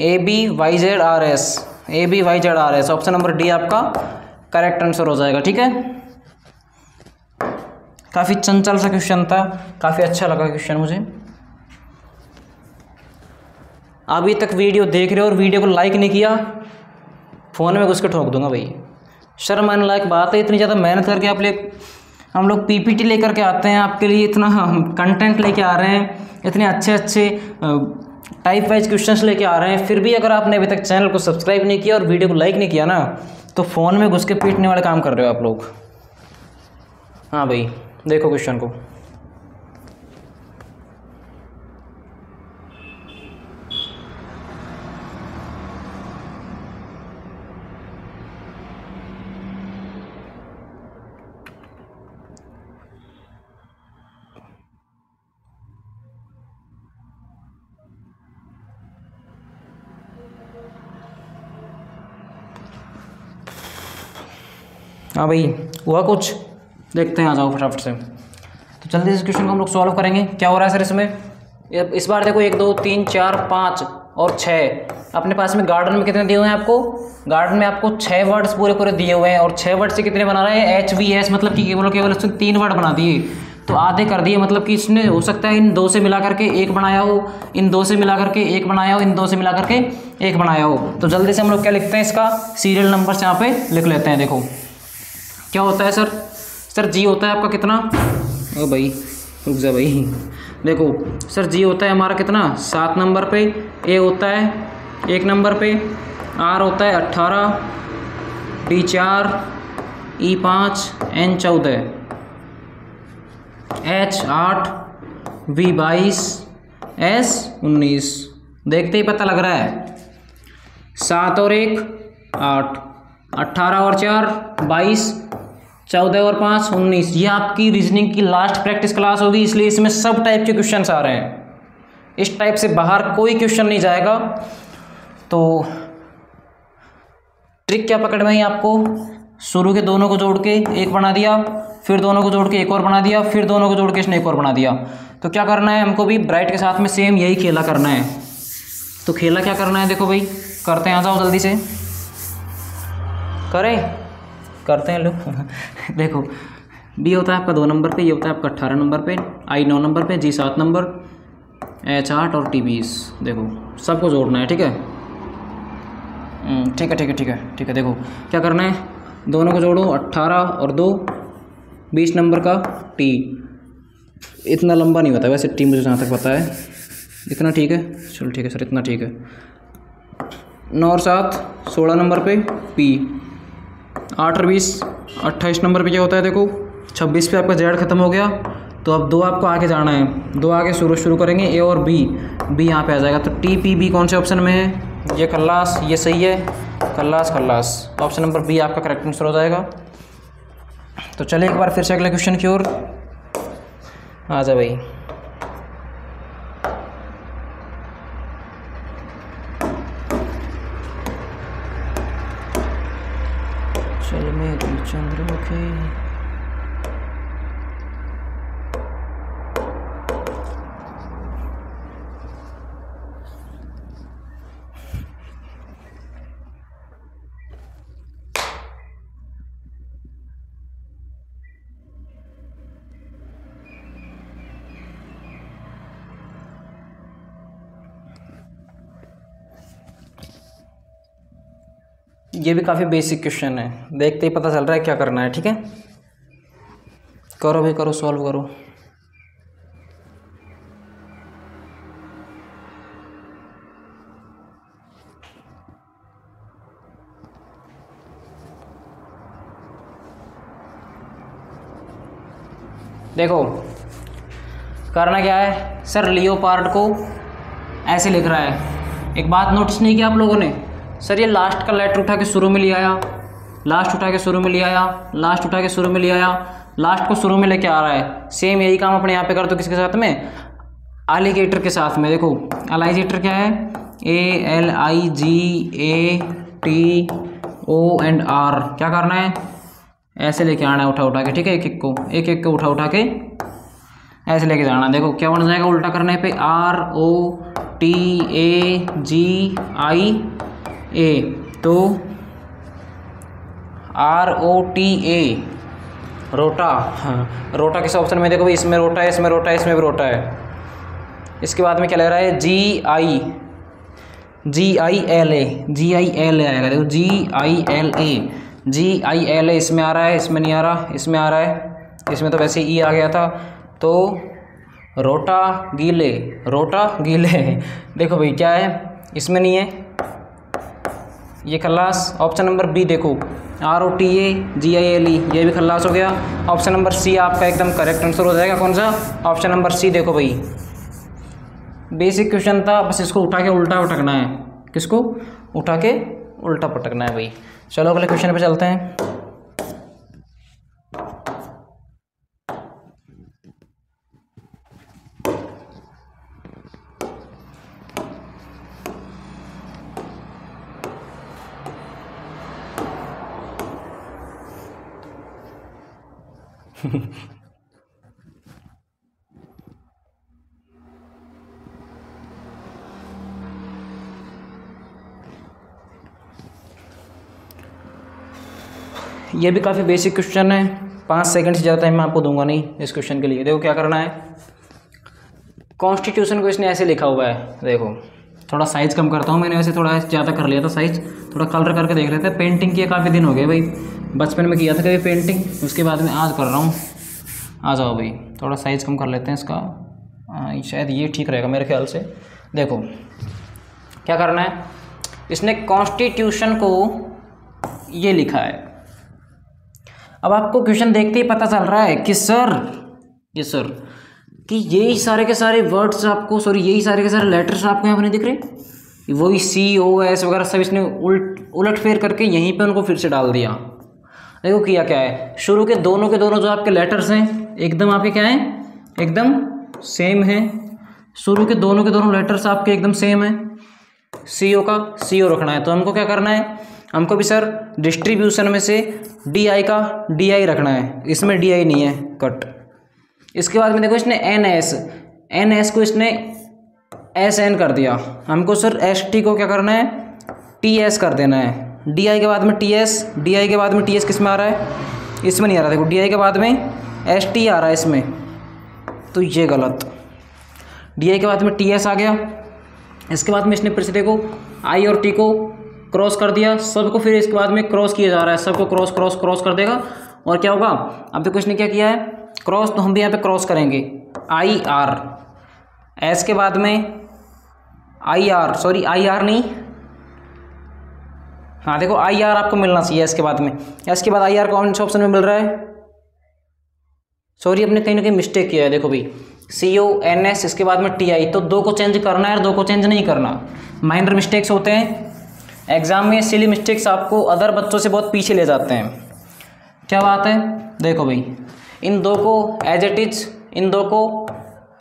ABYZ RS, option number D आपका correct answer हो जाएगा। ठीक है, काफ़ी चंचल सा क्वेश्चन था, काफ़ी अच्छा लगा क्वेश्चन मुझे। अभी तक वीडियो देख रहे हो और वीडियो को लाइक नहीं किया, फ़ोन में घुस के ठोक दूंगा भाई। शर्म आने लायक बात है, इतनी ज़्यादा मेहनत करके हम लोग PPT लेकर के आते हैं आपके लिए, इतना कंटेंट लेके आ रहे हैं, इतने अच्छे टाइप वाइज क्वेश्चंस लेके आ रहे हैं, फिर भी अगर आपने अभी तक चैनल को सब्सक्राइब नहीं किया और वीडियो को लाइक नहीं किया ना, तो फ़ोन में घुस के पीटने वाले काम कर रहे हो आप लोग। हाँ भाई, देखो क्वेश्चन को। हाँ भाई, हुआ कुछ, देखते हैं, आ जाओ फटाफट से। तो जल्दी से क्वेश्चन को हम लोग सॉल्व करेंगे। क्या हो रहा है सर इसमें, इस बार देखो 1 2 3 4 5 और 6 अपने पास में। गार्डन में कितने दिए हुए हैं आपको, गार्डन में आपको 6 वर्ड्स पूरे दिए हुए हैं, और 6 वर्ड से कितने बना रहा है, HVS, मतलब कि केवल इसने 3 वर्ड बना दिए, तो आधे कर दिए, मतलब कि इसने हो सकता है इन 2 से मिला करके 1 बनाया हो, इन 2 से मिला करके 1 बनाया हो, इन 2 से मिला करके 1 बनाया हो। तो जल्दी से हम लोग क्या लिखते हैं, इसका सीरियल नंबर से यहाँ पे लिख लेते हैं। देखो क्या होता है सर जी होता है आपका कितना, ओ भाई रुक जा भाई, देखो सर जी होता है हमारा कितना, 7 नंबर पे, ए होता है 1 नंबर पे, आर होता है 18, D 4, E 5, N 14, H 8, V 22, S 19। देखते ही पता लग रहा है, 7 और 1 8, 18 और 4 22, 14 और 5 19। ये आपकी रीजनिंग की लास्ट प्रैक्टिस क्लास होगी, इसलिए इसमें सब टाइप के क्वेश्चंस आ रहे हैं, इस टाइप से बाहर कोई क्वेश्चन नहीं जाएगा। तो ट्रिक क्या पकड़ में आई आपको, शुरू के दोनों को जोड़ के 1 बना दिया, फिर दोनों को जोड़ के 1 और बना दिया, फिर दोनों को जोड़ के इसने 1 और बना दिया। तो क्या करना है हमको भी, ब्राइट के साथ में सेम यही खेला करना है। तो खेला क्या करना है, देखो भाई करते हैं, आ जाओ जल्दी से करते हैं लोग। देखो डी होता है आपका 2 नंबर पे, ये होता है आपका 18 नंबर पे, आई 9 नंबर पे, जी 7 नंबर, एच 8 और टी 20। देखो सबको जोड़ना है, ठीक है, ठीक है। देखो क्या करना है, दोनों को जोड़ो, 18 और 2 20 नंबर का टी, इतना लंबा नहीं होता वैसे टी, मुझे जहाँ तक पता है इतना, ठीक है, चलो ठीक है सर, इतना ठीक है। 9 और 7 16 नंबर पे पी, 8 और 20 28 नंबर पे क्या होता है, देखो 26 पे आपका जेड खत्म हो गया, तो अब 2 आपको आगे जाना है, 2 आगे शुरू करेंगे, ए और बी यहाँ पे आ जाएगा। तो टी पी बी कौन से ऑप्शन में है, ये खल्लास, ये सही है, खल्लास, ऑप्शन नंबर बी आपका करेक्ट आंसर हो जाएगा। तो चलिए एक बार फिर से अगले क्वेश्चन की ओर आ जा भाई। चल मेरी चंद्रमुखी, ये भी काफ़ी बेसिक क्वेश्चन है, देखते ही पता चल रहा है क्या करना है, ठीक है। करो भाई करो, सॉल्व करो। देखो करना क्या है सर, लियोपार्ड को ऐसे लिख रहा है। एक बात नोटिस नहीं की आप लोगों ने, सर ये लास्ट का लेटर उठा के शुरू में ले आया, लास्ट उठा के शुरू में ले आया, लास्ट उठा के शुरू में ले आया, लास्ट को शुरू में लेके आ रहा है। सेम यही काम अपने यहाँ पे कर दो, किसके साथ में, एलिगेटर के साथ में। देखो एलिगेटर क्या है, ALIGATOR, क्या करना है, ऐसे लेके आना है उठा के, ठीक है, एक एक को उठा के ऐसे लेके जाना। देखो क्या बन जाएगा उल्टा करने पे, ROTAGIA, तो ROTA, रोटा। हाँ, रोटा किस ऑप्शन में, देखो भाई इसमें रोटा है, इसमें रोटा है, इसमें भी रोटा है। इसके बाद में क्या लग रहा है, GILA आएगा। देखो GILA इसमें आ रहा है, इसमें नहीं आ रहा, इसमें आ रहा है, इसमें तो वैसे ई आ गया था, तो रोटा गीले। देखो भाई क्या है, इसमें नहीं है, ये खल्लास। ऑप्शन नंबर बी देखो, ROTAGILE, ये भी खल्लास हो गया। ऑप्शन नंबर सी आपका एकदम करेक्ट आंसर हो जाएगा। कौन सा, ऑप्शन नंबर सी। देखो भाई बेसिक क्वेश्चन था, बस इसको उठा के उल्टा पटकना है। किसको उठा के उल्टा पटकना है भाई। चलो अगले क्वेश्चन पे चलते हैं। ये भी काफ़ी बेसिक क्वेश्चन है, 5 सेकंड से ज़्यादा टाइम मैं आपको दूंगा नहीं इस क्वेश्चन के लिए। देखो क्या करना है, कॉन्स्टिट्यूशन को इसने ऐसे लिखा हुआ है। देखो थोड़ा साइज़ कम करता हूँ, मैंने वैसे थोड़ा ज़्यादा कर लिया था साइज़, थोड़ा कलर करके देख लेते हैं। पेंटिंग किए काफ़ी दिन हो गए भाई, बचपन में किया था कभी पेंटिंग, उसके बाद में आज कर रहा हूँ। आ जाओ भाई, थोड़ा साइज़ कम कर लेते हैं इसका, शायद ये ठीक रहेगा मेरे ख्याल से। देखो क्या करना है, इसने कॉन्स्टिट्यूशन को ये लिखा है। अब आपको क्वेश्चन देखते ही पता चल रहा है कि सर कि यही सारे के सारे वर्ड्स आपको, यही सारे के सारे लेटर्स आपको यहाँ पर नहीं दिख रहे, वही COS वगैरह सब इसने उलट फेर करके यहीं पे उनको फिर से डाल दिया। देखो किया क्या है, शुरू के दोनों जो आपके लेटर्स हैं एकदम आपके क्या हैं, एकदम सेम हैं। शुरू के दोनों लेटर्स आपके एकदम सेम हैं। CO का CO रखना है, तो हमको क्या करना है, हमको भी सर डिस्ट्रीब्यूशन में से DI का DI रखना है, इसमें DI नहीं है, कट। इसके बाद में देखो इसने NS को इसने SN कर दिया, हमको सर ST को क्या करना है, TS कर देना है। DI के बाद में TS किस में आ रहा है, इसमें नहीं आ रहा। देखो DI के बाद में ST आ रहा है इसमें, तो ये गलत। DI के बाद में TS आ गया। इसके बाद में इसने फिर से देखो I और T को क्रॉस कर दिया, सबको फिर इसके बाद में क्रॉस किया जा रहा है, सबको क्रॉस कर देगा। और क्या होगा, अब देखो इसने क्या किया है, क्रॉस, तो हम भी यहाँ पे क्रॉस करेंगे। IR, S के बाद में IR नहीं, हाँ देखो IR आपको मिलना चाहिए S के बाद में। S के बाद IR कौन से ऑप्शन में मिल रहा है, अपने कहीं ना कहीं मिस्टेक किया है। देखो भाई CONS, इसके बाद में TI, तो 2 को चेंज करना है और 2 को चेंज नहीं करना। माइनर मिस्टेक्स होते हैं एग्जाम में, सिली मिस्टेक्स आपको अदर बच्चों से बहुत पीछे ले जाते हैं। क्या बात है, देखो भाई इन 2 को एज इट इज, इन 2 को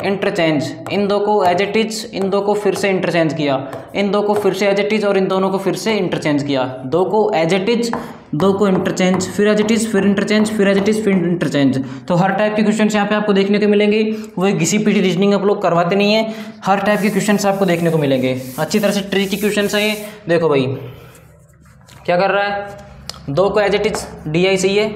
इंटरचेंज, इन 2 को एज इट इज, इन 2 को फिर से इंटरचेंज किया, इन 2 को फिर से एज इट इज और इन दोनों को फिर से इंटरचेंज किया। 2 को एज इट इज, 2 को इंटरचेंज, फिर एज इट इज, फिर इंटरचेंज, फिर एज इट इज, फिर इंटरचेंज। तो हर टाइप के क्वेश्चन यहाँ पे आपको देखने को मिलेंगे। वो घिसी पीटी रीजनिंग आप लोग करवाते नहीं है, हर टाइप के क्वेश्चन आपको देखने को मिलेंगे। अच्छी तरह से ट्रिकी क्वेश्चन है ये। देखो भाई क्या कर रहा है, 2 को एज इट इज DI सही है,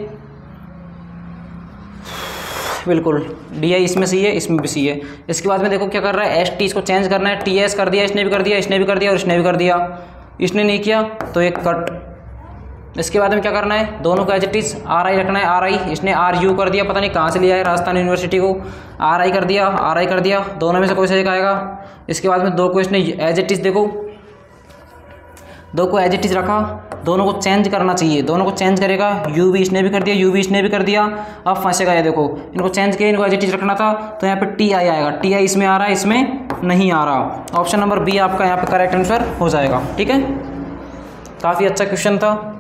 बिल्कुल DI इसमें सही है, इसमें भी सही है। इसके बाद में देखो क्या कर रहा है, ST, इसको चेंज करना है, TS कर दिया, इसने भी कर दिया, इसने भी कर दिया और इसने भी कर दिया। इसने नहीं किया तो एक कट। इसके बाद में क्या करना है, दोनों को एज इट इज RI रखना है। RI, इसने RU कर दिया, पता नहीं कहाँ से लिया है, राजस्थान यूनिवर्सिटी को। RI कर दिया, दोनों में से कोई सा एक आएगा। इसके बाद में 2 को इसने एज इट इज, देखो 2 को एज इट इज रखा, दोनों को चेंज करना चाहिए, दोनों को चेंज करेगा। UV इसने भी कर दिया, UV इसने भी कर दिया। अब फंसेगा ये, देखो इनको चेंज किया, इनको एज इट इज रखना था, तो यहाँ पे TI आएगा। TI इसमें आ रहा है, इसमें नहीं आ रहा। ऑप्शन नंबर बी आपका यहाँ पे करेक्ट आंसर हो जाएगा। ठीक है, काफ़ी अच्छा क्वेश्चन था।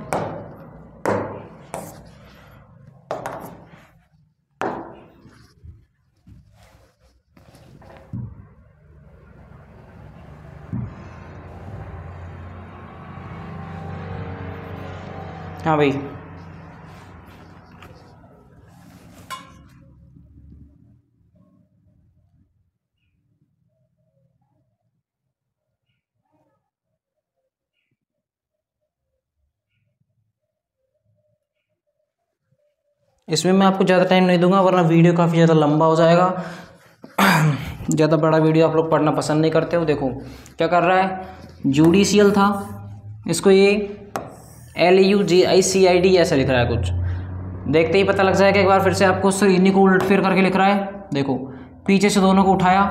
हाँ भाई, इसमें मैं आपको ज़्यादा टाइम नहीं दूंगा वरना वीडियो काफ़ी ज़्यादा लंबा हो जाएगा। ज़्यादा बड़ा वीडियो आप लोग पढ़ना पसंद नहीं करते हो। देखो क्या कर रहा है, जुडिशियल था, इसको ये LUGICID ऐसा लिख रहा है कुछ, देखते ही पता लग जाएगा एक बार फिर से आपको। सर इन्हीं को उलट फेर करके लिख रहा है। देखो पीछे से दोनों को उठाया,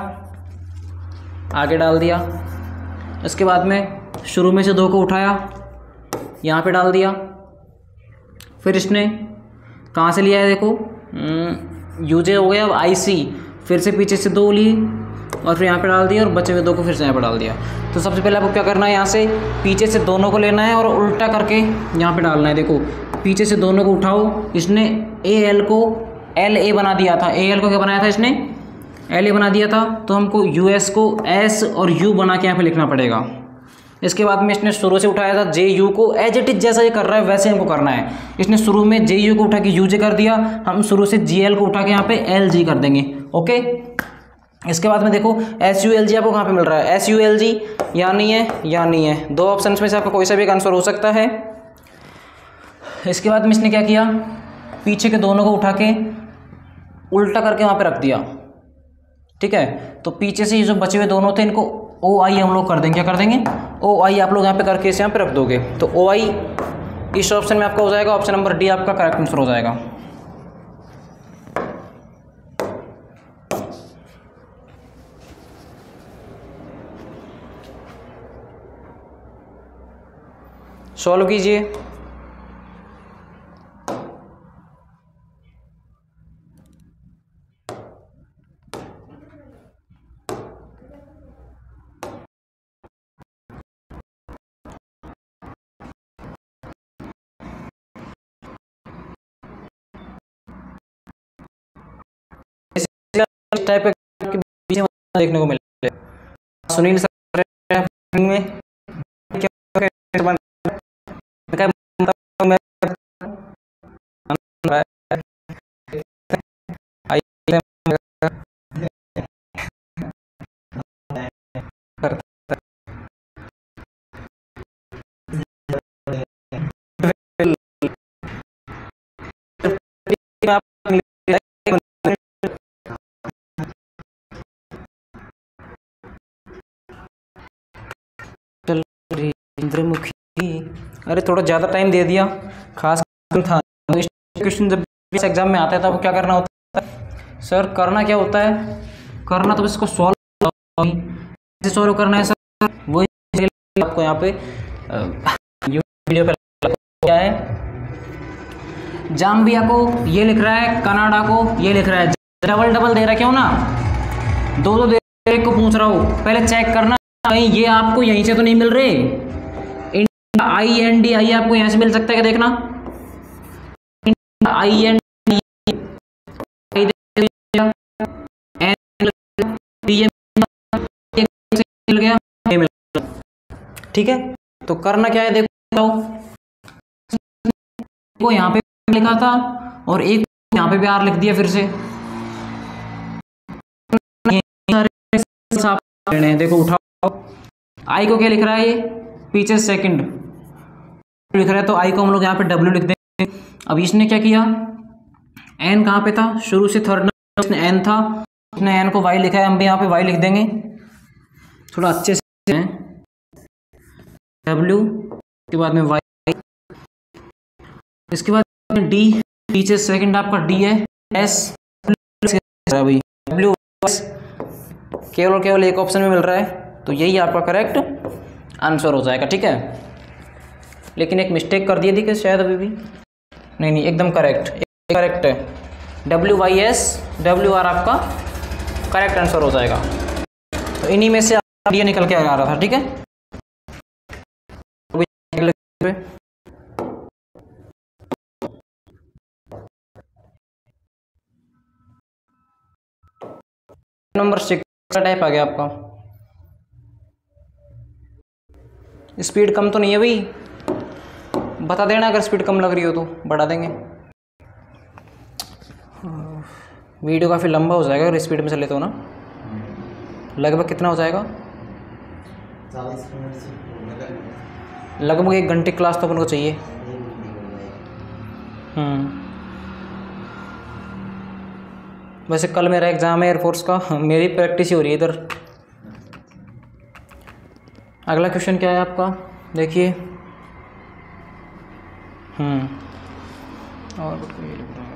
आगे डाल दिया, इसके बाद में शुरू में से 2 को उठाया, यहाँ पे डाल दिया, फिर इसने कहाँ से लिया है देखो UJ हो गया, अब IC, फिर से पीछे से 2 लिए और फिर यहाँ पे डाल दिया और बचे हुए 2 को फिर से यहाँ पे डाल दिया। तो सबसे पहले आपको क्या करना है, यहाँ से पीछे से दोनों को लेना है और उल्टा करके यहाँ पे डालना है। देखो पीछे से दोनों को उठाओ, इसने AL को LA बना दिया था, AL को क्या बनाया था इसने, LA बना दिया था, तो हमको US को S और U बना के यहाँ पे लिखना पड़ेगा। इसके बाद में इसने शुरू से उठाया था JU को, एज इट इज जैसा ये कर रहा है वैसे हमको करना है। इसने शुरू में JU को उठा के UJ कर दिया, हम शुरू से GL को उठा के यहाँ पे LG कर देंगे। ओके, इसके बाद में देखो SULG आपको कहाँ पे मिल रहा है, SULG यहाँ नहीं है, यहाँ नहीं है, 2 ऑप्शन में से आपका कोई सा भी एक आंसर हो सकता है। इसके बाद में इसने क्या किया, पीछे के दोनों को उठा के उल्टा करके वहाँ पे रख दिया। ठीक है, तो पीछे से ये जो बचे हुए दोनों थे इनको OI हम लोग कर देंगे। क्या कर देंगे, OI आप लोग यहाँ पे करके इसे यहाँ पे रख दोगे, तो OI इस ऑप्शन में आपका हो जाएगा, ऑप्शन नंबर D आपका करेक्ट आंसर हो जाएगा। सॉल्व कीजिए। टाइप के बीच में देखने को मिले, सुनील सर में इंद्रमुखी, अरे थोड़ा ज़्यादा टाइम दे दिया, खास था क्वेश्चन जब इस एग्जाम में आता है तब क्या करना होता है सर, करना क्या होता है, करना तो इसको सॉल्व करना है सर। वही आपको यहाँ पे वीडियो पे क्या है, जाम्बिया को ये लिख रहा है, कनाडा को ये लिख रहा है, डबल दे रहा क्यों ना, 2 दे रहे को पूछ रहा हूँ, पहले चेक करना कहीं ये आपको यहीं से तो नहीं मिल रहे। INDI आपको यहाँ से मिल सकता है क्या, देखना INDI मिल गया, ठीक है। तो करना क्या है, देखो को यहाँ पे लिखा था और एक यहाँ पे भी R लिख दिया, फिर से देखो उठाओ, I को क्या लिख रहा है, ये पीछे सेकंड लिख रहा है, तो I को हम लोग यहाँ पे W लिख देंगे। अब इसने क्या किया, N कहाँ पे था, शुरू से थर्ड इसने N था, इसने N को Y लिखा है, हम भी यहाँ पे Y लिख देंगे थोड़ा अच्छे से, W के बाद में Y, इसके बाद में D, पीछे सेकंड आपका D है, S भाई W केवल एक ऑप्शन में मिल रहा है, तो यही आपका करेक्ट आंसर हो जाएगा। ठीक है, लेकिन एक मिस्टेक कर दिए थी कि शायद अभी भी नहीं, एकदम करेक्ट है, WYS WR आपका करेक्ट आंसर हो जाएगा। तो इन्हीं में से ये निकल के आ रहा था। ठीक है, नंबर 6 का टाइप आ गया आपका, स्पीड कम तो नहीं है भाई, बता देना अगर स्पीड कम लग रही हो तो बढ़ा देंगे। वीडियो काफ़ी लंबा हो जाएगा अगर स्पीड में चले तो ना, लगभग कितना हो जाएगा,
40 मिनट
लगभग 1 घंटे क्लास तो अपन को चाहिए। वैसे कल मेरा एग्ज़ाम है एयरफोर्स का, मेरी प्रैक्टिस ही हो रही है इधर। अगला क्वेश्चन क्या है आपका, देखिए। और ये लिख रहा है।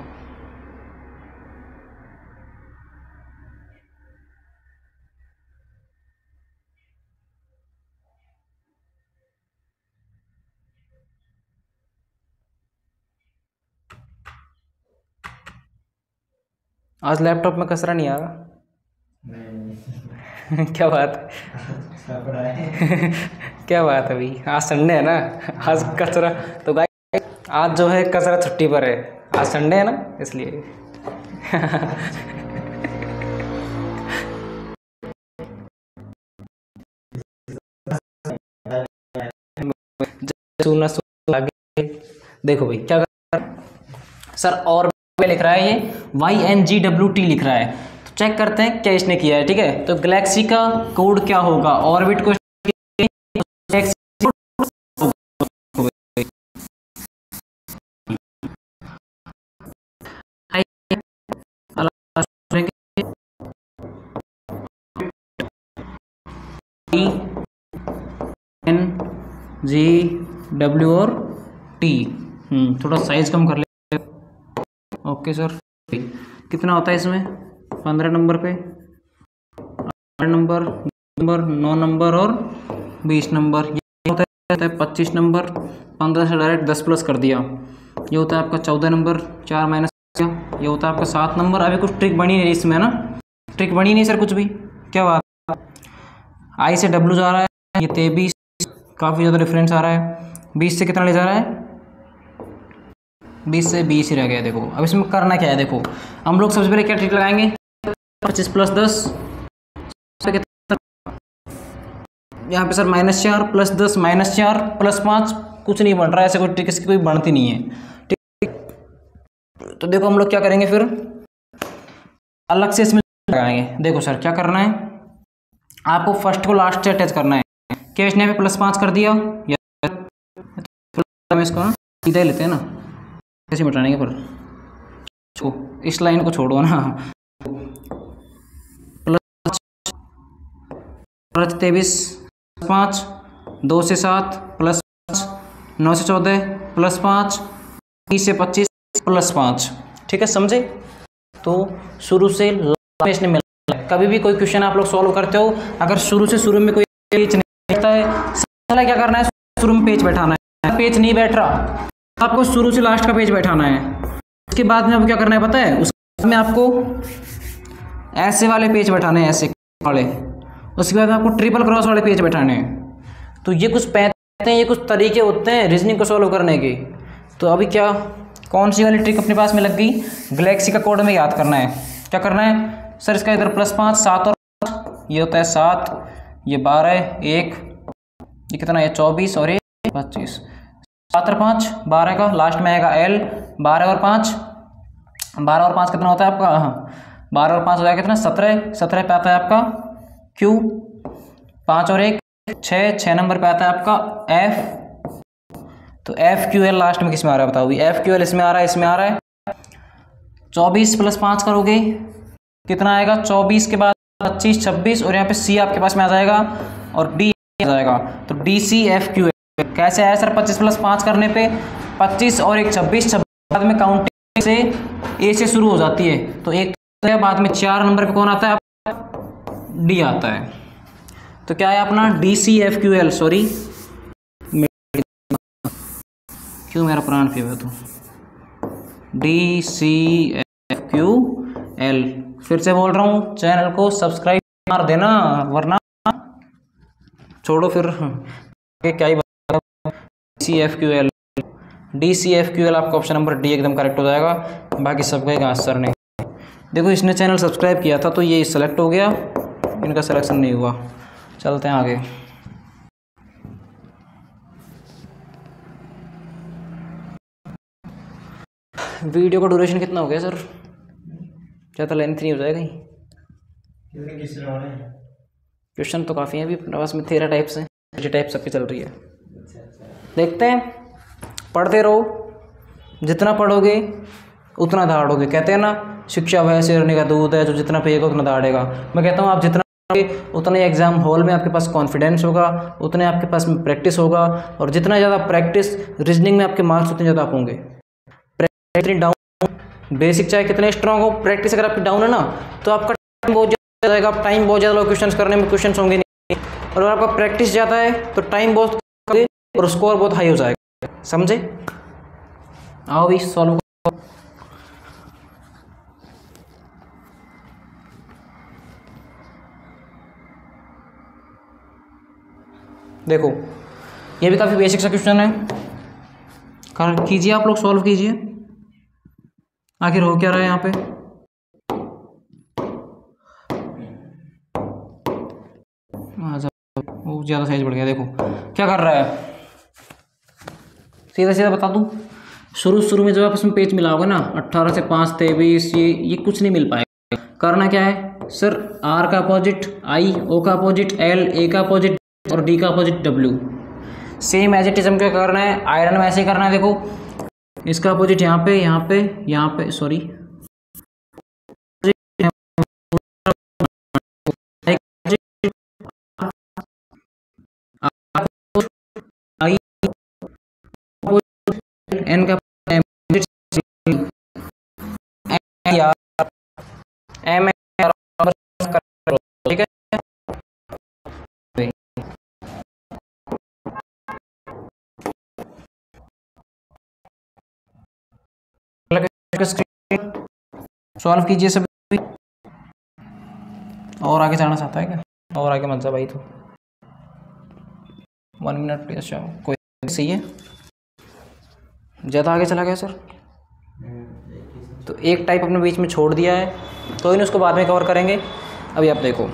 आज लैपटॉप में कचरा नहीं आ रहा।
नहीं
क्या बात
पढ़ाए
क्या बात है भाई, आज संडे है ना, आज कचरा तो गाइस आज जो है कचरा छुट्टी पर है, आज संडे है ना इसलिए। सुनना आगे देखो भाई क्या कर सर, और लिख रहा है ये YNGWT लिख रहा है, तो चेक करते हैं क्या इसने किया है। ठीक है, तो गैलेक्सी का कोड क्या होगा, ऑर्बिट को NGW और T। थोड़ा साइज कम कर ले। ओके सर, कितना होता है इसमें 15 नंबर पे 8 नंबर 9 नंबर और 20 नंबर, ये होता है 25 नंबर। 15 से डायरेक्ट 10 प्लस कर दिया, ये होता है आपका 14 नंबर। 4 माइनस ये होता है आपका 7 नंबर। अभी कुछ ट्रिक बनी नहीं इसमें ना, ट्रिक बनी नहीं सर कुछ भी, क्या बात। I से W जा रहा है, ये 23, काफ़ी ज़्यादा डिफरेंस आ रहा है। 20 से कितना ले जा रहा है, 20 से 20 ही रह गया। देखो अब इसमें करना क्या है, देखो हम लोग सबसे पहले क्या ट्रिक लगाएंगे, 25 प्लस 10 यहाँ पे सर -4 प्लस 10 -4 प्लस 5, कुछ नहीं बन रहा है, ऐसे कोई ट्रिक इसकी कोई बनती नहीं है। ठीक, तो देखो हम लोग क्या करेंगे फिर, अलग से इसमें लगाएंगे। देखो सर क्या करना है, आपको फर्स्ट को लास्ट से अटैच करना है। क्या इसने पे +5 कर दिया, या इसको सीधा लेते हैं ना, कैसे मिटाने के पर इस लाइन को छोड़ो ना। +23 5 2 से 7 प्लस 9 से 14 प्लस 5 20 से 25 प्लस 5। ठीक है समझे, तो शुरू से इसने मिला। कभी भी कोई क्वेश्चन आप लोग सॉल्व करते हो, अगर शुरू में कोई पेज नहीं बैठता है, क्या करना है, शुरू में पेज बैठाना है। पेज नहीं बैठ रहा, आपको शुरू से लास्ट का पेज बैठाना है। उसके बाद में आपको क्या करना है पता है, उसमें आपको ऐसे वाले पेज बैठाने हैं, ऐसे वाले। उसके बाद आपको ट्रिपल क्रॉस वाले पेज बैठाने हैं। तो ये कुछ पैते हैं, ये कुछ तरीके होते हैं रीजनिंग को सॉल्व करने के। तो अभी क्या, कौन सी वाली ट्रिक अपने पास में लग गई, गैलेक्सी का कोड में याद करना है। क्या करना है सर, इसका इधर +5 7 और 5, ये होता है 7, ये 12 1, ये कितना है 24 और 1 25, 7 और 5 12 का लास्ट में आएगा L। 12 और 5 कितना होता है आपका, 12 और 5 हो जाएगा कितना 17 पे आता है आपका Q। 5 और 1 6 नंबर पे आता है आपका F। तो FQL लास्ट में किस में आ रहा है बताओ, FQL इसमें आ रहा है 24 प्लस 5 करोगे कितना आएगा, 24 के बाद 25 26 और यहाँ पे C आपके पास में आ जाएगा और D आ जाएगा। तो DCFQL कैसे आया सर, 25 प्लस 5 करने पे 25 और 1 26 बाद में काउंटिंग से A से शुरू हो जाती है। तो एक बाद में 4 नंबर पे कौन आता है, D आता है। तो क्या है अपना DCFQL, सॉरी क्यों मेरा प्राण पे है, तो DCFQL। फिर से बोल रहा हूँ, चैनल को सब्सक्राइब मार देना, वरना छोड़ो फिर क्या ही बता। DCFQL आपका ऑप्शन नंबर D एकदम करेक्ट हो जाएगा, बाकी सब कहेगा आंसर नहीं। देखो इसने चैनल सब्सक्राइब किया था तो ये सेलेक्ट हो गया, इनका सिलेक्शन नहीं हुआ। चलते हैं आगे। वीडियो का ड्यूरेशन कितना हो गया सर, ज़्यादा लेंथ नहीं हो जाएगा कहीं, क्वेश्चन तो काफ़ी हैं अभी पास में, 13 टाइप्स हैं, ये टाइप सबकी चल रही है। देखते हैं, पढ़ते रहो, जितना पढ़ोगे उतना दहाड़ोगे। कहते हैं ना शिक्षा वह शेरनी का दूध है, जो जितना पिएगा उतना दाढ़ेगा। मैं कहता हूँ आप जितना उतने एग्जाम हॉल में आपके पास कॉन्फिडेंस होगा, उतने आपके पास प्रैक्टिस होगा, और जितना ज़्यादा प्रैक्टिस रीजनिंग में आपके मार्क्स उतने ज़्यादा आप होंगे। प्रैक्टिस डाउन, बेसिक चाहे कितने स्ट्रांग हो, प्रैक्टिस अगर आपकी डाउन है ना तो आपका टाइम बहुत ज़्यादा जाएगा, आप टाइम बहुत ज़्यादा क्वेश्चन करने में क्वेश्चन होंगे नहीं। और अगर आपका प्रैक्टिस ज़्यादा है तो टाइम बहुत कम और स्कोर बहुत हाई हो जाएगा। समझे? आओ भी सॉल्व। देखो ये भी काफ़ी बेसिक सा क्वेश्चन है, कर कीजिए आप लोग, सॉल्व कीजिए। आखिर हो क्या रहा है यहाँ पे? वो ज़्यादा साइज बढ़ गया। देखो क्या कर रहा है, सीधा सीधा बता दूँ। शुरू में जब आप इसमें पेज मिलाओगे ना 18 से 5 23, ये कुछ नहीं मिल पाएगा। करना क्या है सर, R का अपोजिट I, O का अपोजिट L, A का अपोजिट और D का opposite W। Same as it is हम क्या करना है, आयरन में ऐसे ही करना है। देखो इसका अपोजिट यहाँ पे, यहाँ पे, यहाँ पे, सॉरी N का M, ठीक है। सॉल्व कीजिए सभी। और आगे जाना चाहता है क्या? और आगे मत जा भाई, तो 1 मिनट। अच्छा कोई सही है, ज़्यादा आगे चला गया सर, तो एक टाइप अपने बीच में छोड़ दिया है, तो इन उसको बाद में कवर करेंगे। अभी आप देखो